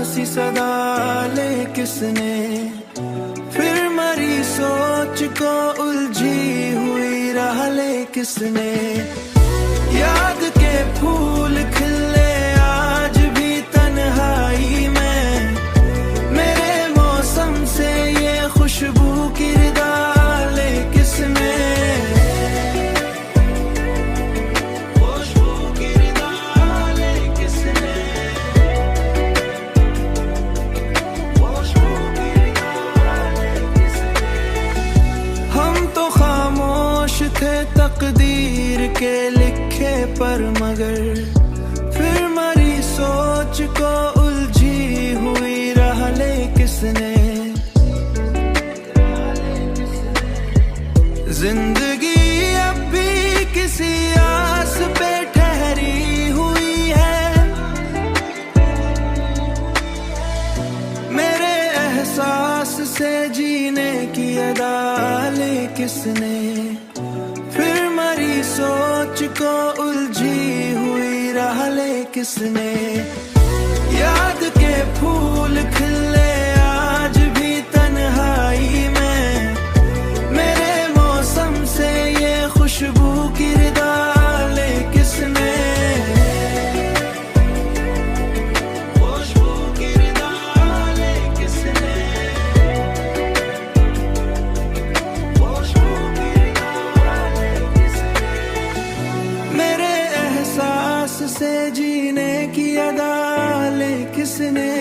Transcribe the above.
सी सदा ले किसने, फिर मरी सोच को उलझी हुई राह ले किसने। याद के फूल खिले आज भी तन्हाई में, मेरे मौसम से ये खुशबू की डाले किसने। खुशबू की डाले किसने, खुशबू की डाले किसने। हम तो खामोश थे तकदीर के लिखे पर, मगर फिर मरी सोच को उलझी हुई राह ले किसने। जिंदगी अब भी किसी आस पे ठहरी हुई है, मेरे एहसास से जीने की अदा ले किसने। फिर मरी सोच को उलझी हुई राह ले किसने। याद के फूल खिले आज भी तन्हाई में, मेरे मौसम से ये खुशबू की डाले किसने। खुशबू की डाले किसने, खुशबू की डाले किसने। मेरे एहसास से जीने की अदा ले किसने।